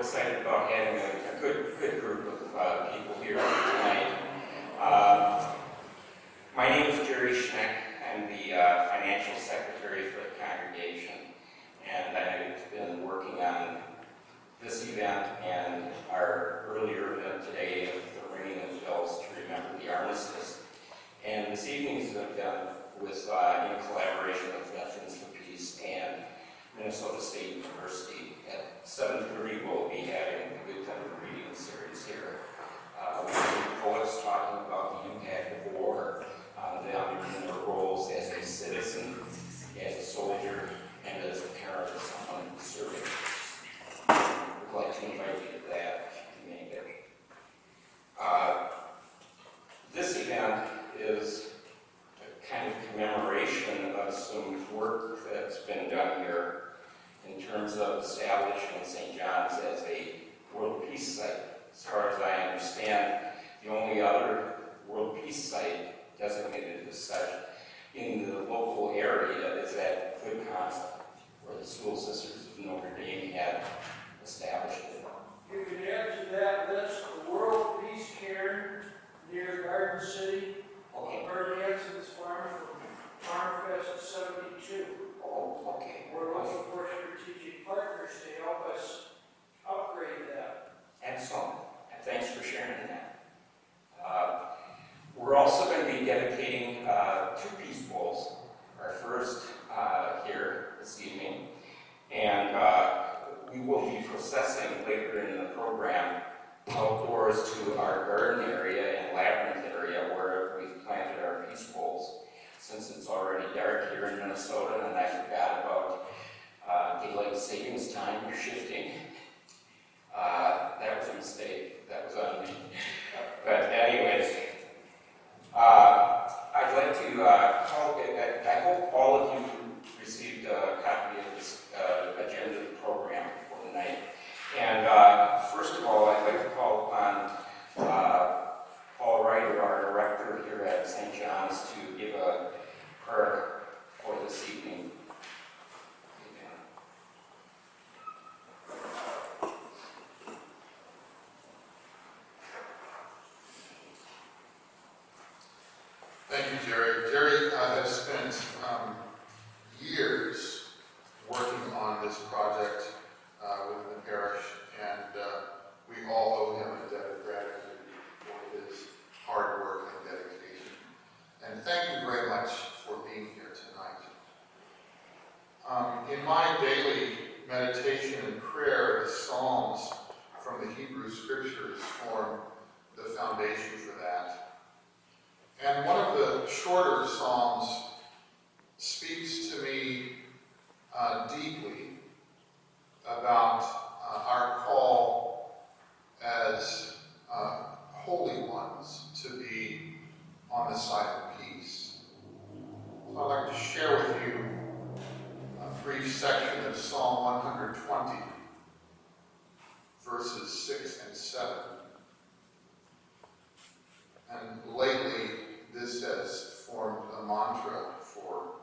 excited about having a good group of people here tonight. My name is Jerry Schneck. I'm the financial secretary for the congregation, and I've been working on this event and our earlier event today of the ringing of bells to remember the Armistice. And this evening's event was in collaboration with Veterans for Peace and Minnesota State University. At 7:30 we'll be having a good time of reading series here. We have poets talking about the impact of war on them and their roles as a citizen, as a soldier, and as a parent of someone who's serving. We'd like to invite you to that if you can make it. This event is a kind of commemoration of some work that's been done here in terms of establishing St. John's as a World Peace Site. As far as I understand, the only other World Peace Site designated as such in the local area is at Good Concept, where the School Sisters of Notre Dame had established it. You can add to that list the World Peace Cairn near Garden City, Bernie Edson's farm from Farm Fest 72. Oh, okay. We're looking for strategic partners to help us upgrade that. Excellent. And thanks for sharing that. We're also going to be dedicating 2 Peace Bowls. Our first here this evening. And we will be processing later in the program outdoors to our garden area and labyrinth area where we've planted our Peace Bowls. Since it's already dark here in Minnesota and I forgot about daylight savings time shifting, that was a mistake. That was on me. But anyways, I'd like to I hope all of you received a copy of this agenda of the program for tonight. And first of all, I'd like to call upon Paul Ryder, our director here at St. John's, to give a prayer for this evening. Thank you, Jerry. Jerry has spent years working on this project within the parish, and we all owe him a debt of gratitude for his hard work and dedication. And thank you very much for being here tonight. In my daily meditation and prayer, the Psalms from the Hebrew Scriptures form the foundation for that. And one of the shorter Psalms speaks to me deeply about our call as holy ones to be on the side of peace. So I'd like to share with you a brief section of Psalm 120, verses 6 and 7. And lately, this has formed a mantra for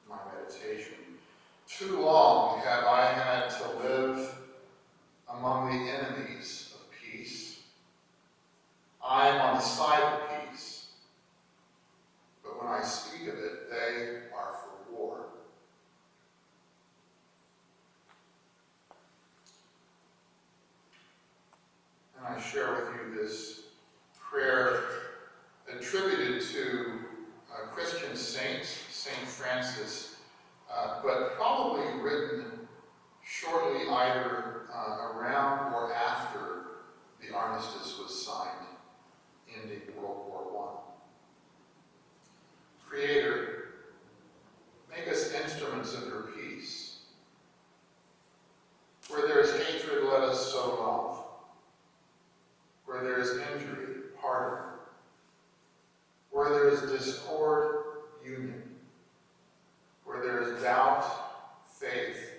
my meditation. Too long have I had to live among the enemies of peace. I am on the side of peace, but when I speak of it, they are for war. And I share with you this prayer attributed to Christian saints, St. Francis, but probably written shortly either around or after the Armistice was signed, ending World War I. Creator, make us instruments of your peace. Where there is hatred, let us sow love. Where there is injury, pardon. Where there is discord, union. Where there is doubt, faith.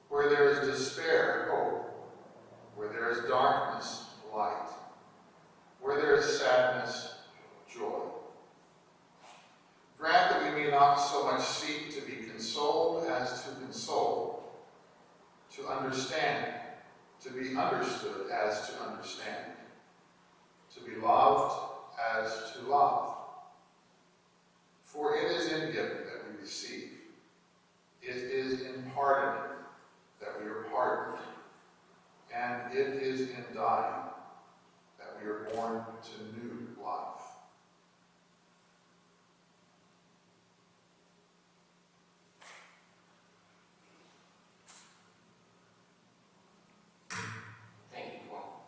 Where there is despair, hope. Where there is darkness, light. Where there is sadness, joy. Grant that we may not so much seek to be consoled as to console, to understand, to be understood as to understand, to be loved as to love. For it is in giving that we receive. It is in pardoning that we are pardoned. And it is in dying that we are born to new life. Thank you, Paul.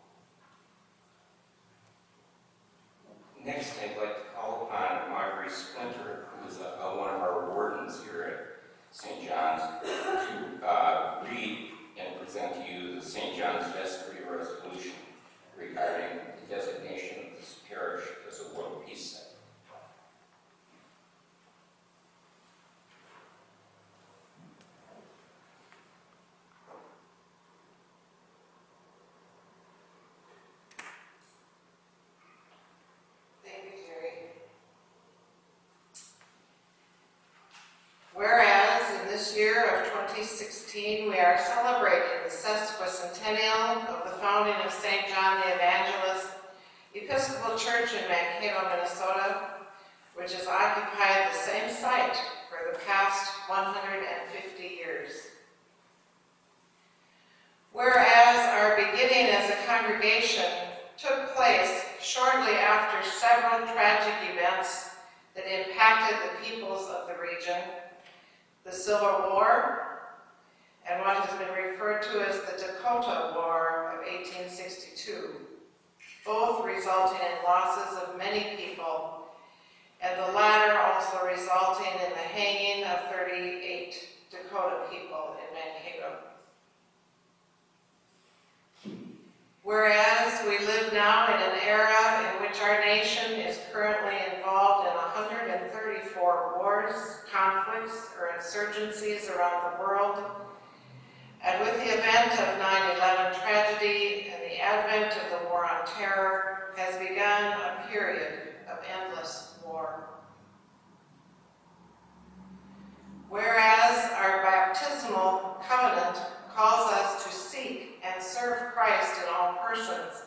Next, I'd like to call upon Marjorie Splinter, who is one of our wardens here at St. John's, to read and present to you the St. John's Vestry Resolution regarding the designation of this parish as a World Peace Site. Thank you, Jerry. Whereas in this year of 2016, we are celebrating the sesquicentennial of the founding of St. John the Evangelist, Episcopal Church in Mankato, Minnesota, which has occupied the same site for the past 150 years. Whereas our beginning as a congregation took place shortly after several tragic events that impacted the peoples of the region, the Civil War, and what has been referred to as the Dakota War of 1862, both resulting in losses of many people, and the latter also resulting in the hanging of 38 Dakota people in Mankato. Whereas we live now in an era in which our nation is currently involved in 134 wars, conflicts, or insurgencies around the world, and with the event of 9/11 tragedy and the advent of the War on Terror, has begun a period of endless war. Whereas our baptismal covenant calls us to seek and serve Christ in all persons,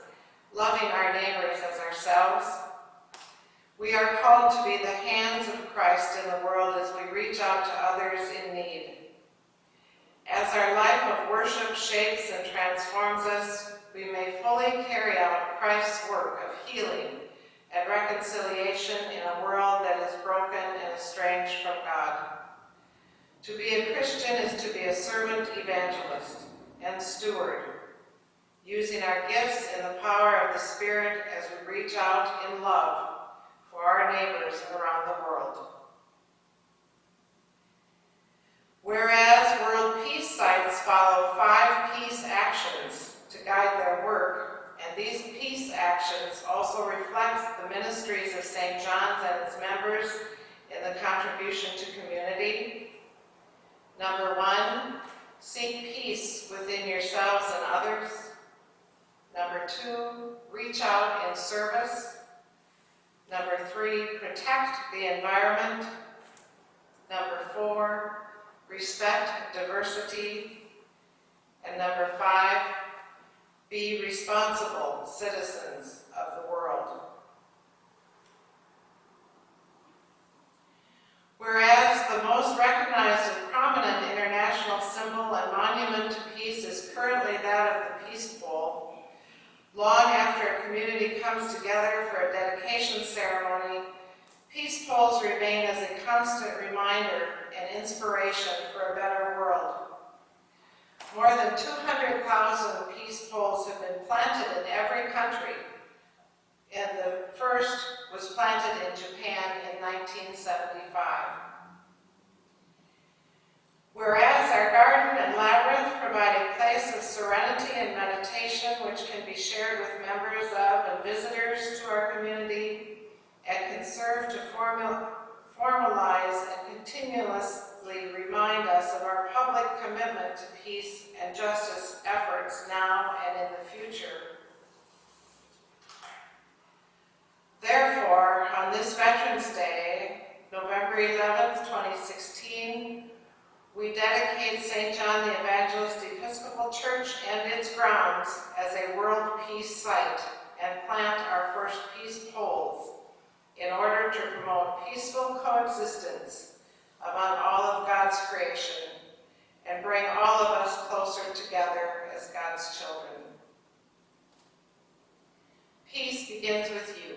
loving our neighbors as ourselves, we are called to be the hands of Christ in the world as we reach out to others in need. As our life of worship shapes and transforms us, we may fully carry out Christ's work of healing and reconciliation in a world that is broken and estranged from God. To be a Christian is to be a servant evangelist and steward, using our gifts in the power of the Spirit as we reach out in love for our neighbors around the world. Whereas World Peace Sites follow 5 peace actions to guide their work, and these peace actions also reflect the ministries of St. John's and its members in the contribution to community. Number 1, seek peace within yourselves and others. Number 2, reach out in service. Number 3, protect the environment. Number 4, respect diversity. And number 5, be responsible citizens of the world. Whereas the most recognized and prominent international symbol and monument to peace is currently that of the Peace Bowl, long after a community comes together for a dedication ceremony, peace poles remain as a constant reminder and inspiration for a better world. More than 200,000 peace poles have been planted in every country, and the first was planted in Japan in 1975. Whereas our garden and labyrinth provide a place of serenity and meditation which can be shared with members of and visitors to our community, and can serve to formalize and continuously remind us of our public commitment to peace and justice efforts now and in the future. Therefore, on this Veterans Day, November 11th, 2016, we dedicate St. John the Evangelist Episcopal Church and its grounds as a world peace site and plant our first peace poles in order to promote peaceful coexistence among all of God's creation and bring all of us closer together as God's children. Peace begins with you.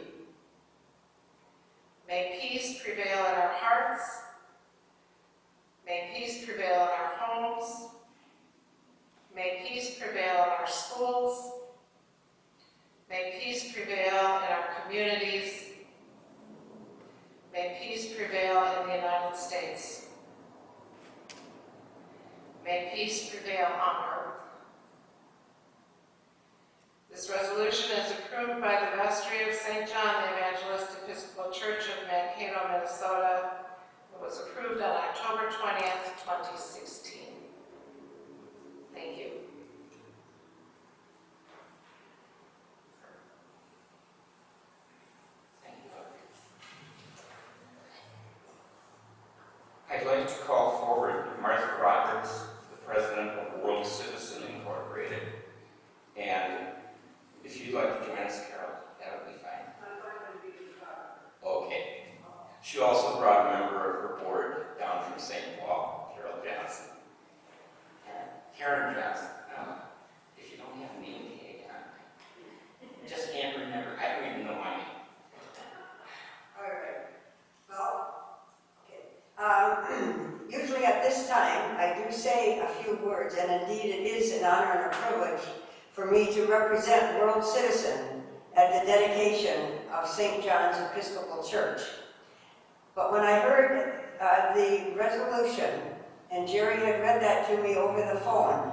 May peace prevail in our hearts. May peace prevail in our homes. May peace prevail in our schools. May peace prevail in our communities. May peace prevail in the United States. May peace prevail on earth. This resolution is approved by the Vestry of St. John the Evangelist Episcopal Church of Mankato, Minnesota. It was approved on October 20th, 2016. Thank you. Thank you. I'd like to call forward Martha Roberts, the president of World Citizen Incorporated. And if you'd like to join us, Carol, that would be fine. Okay. She also brought a member of her board down from St. Paul, Carol Johnson. Karen Johnson. If you don't have a name tag on, just can't remember. I don't even know my name. All right. Well, okay. Usually at this time, I do say a few words, and indeed it is an honor and a privilege for me to represent World Citizen at the dedication of St. John's Episcopal Church. But when I heard the resolution, and Jerry had read that to me over the phone,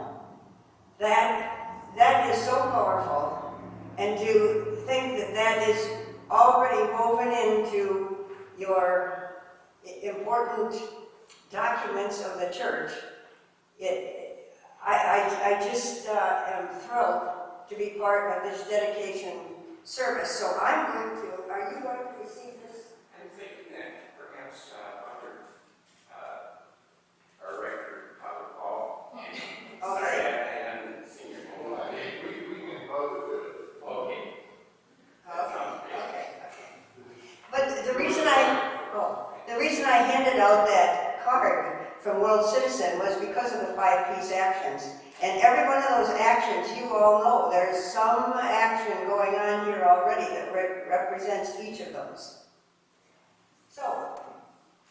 that is so powerful, and to think that that is already woven into your important documents of the church, I just am thrilled to be part of this dedication service. So I'm going to, are you going to receive this? I'm thinking that perhaps our rector, Father Paul. Okay. Sorry, I haven't seen your name. We can both do it. Okay. That sounds great. Okay. But the reason I handed out that card from World Citizen was because of the 5 peace actions. And every one of those actions, you all know, there's some action going on here already that represents each of those. So,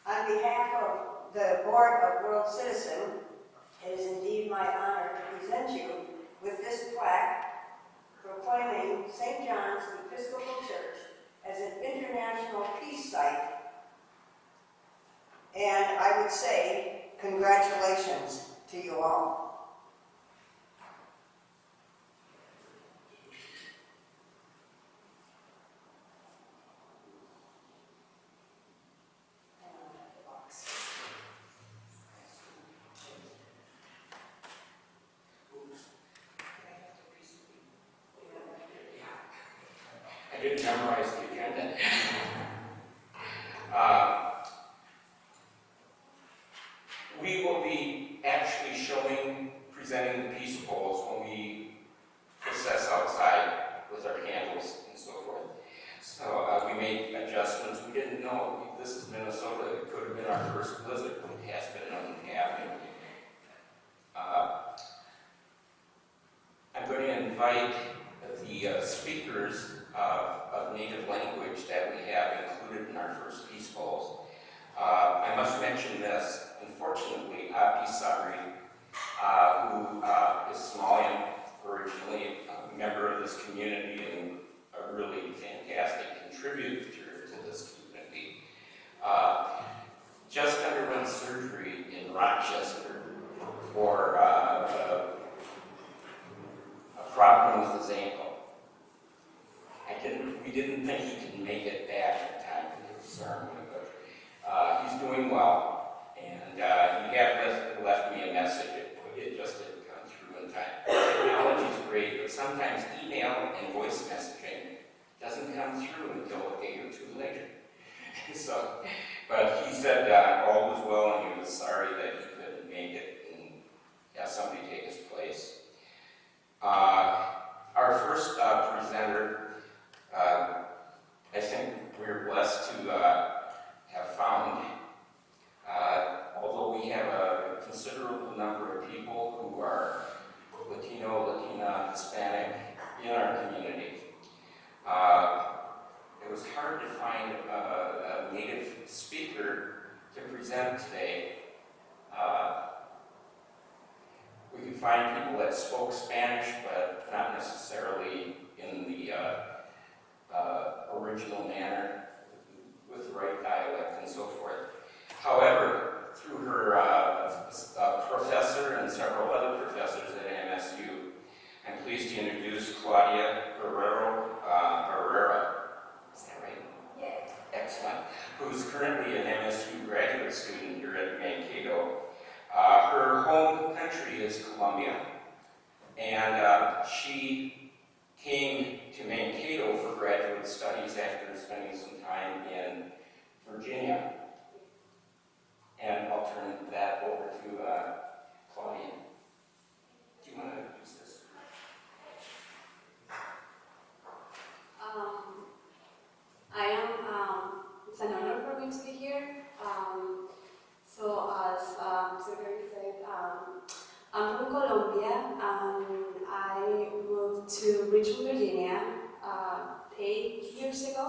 on behalf of the board of World Citizen, it is indeed my honor to present you with this plaque proclaiming St. John's Episcopal Church as an international peace site. And I would say, congratulations to you all. I didn't memorize the agenda. We will be actually presenting the peace poles when we process outside with our candles and so forth. So we made adjustments. We didn't know, this is Minnesota, it could have been our first blizzard, but it has been on the avenue. I'm going to invite the speakers of native language that we have included in our first peace poles. I must mention this. Unfortunately, Abdi Sabri, who is Somalian originally, a member of this community and a really fantastic contributor to this community, just underwent surgery in Rochester for a problem with his ankle. We didn't think he could make it back in time for the ceremony, but he's doing well. And he had left me a message. It just didn't come through in time. Technology is great, but sometimes email and voice messaging doesn't come through until a day or two later. So, but he said all was well, and he was sorry that he couldn't make it and have somebody take his place. that spoke Spanish, but not necessarily in the original manner, with the right dialect and so forth. However, through her professor and several other professors at MSU, I'm pleased to introduce Claudia Herrera. Is that right? Yes. Excellent. Who's currently an MSU graduate student here at Mankato. Her home country is Colombia, and she came to Mankato for graduate studies after spending some time in Virginia. And I'll turn that over to Claudia. Do you want to use this? It's an honor for me to be here. So as Secretary said, I'm from Colombia and I moved to Richmond, Virginia 8 years ago.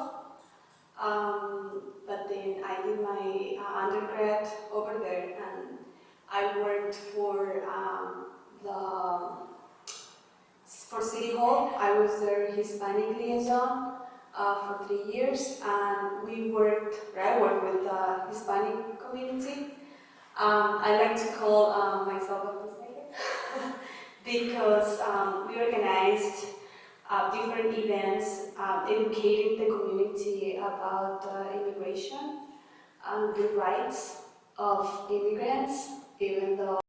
But then I did my undergrad over there and I worked for City Hall. I was their Hispanic liaison for 3 years, and I worked with the Hispanic community. I like to call myself a peacemaker because we organized different events educating the community about immigration and the rights of immigrants, even though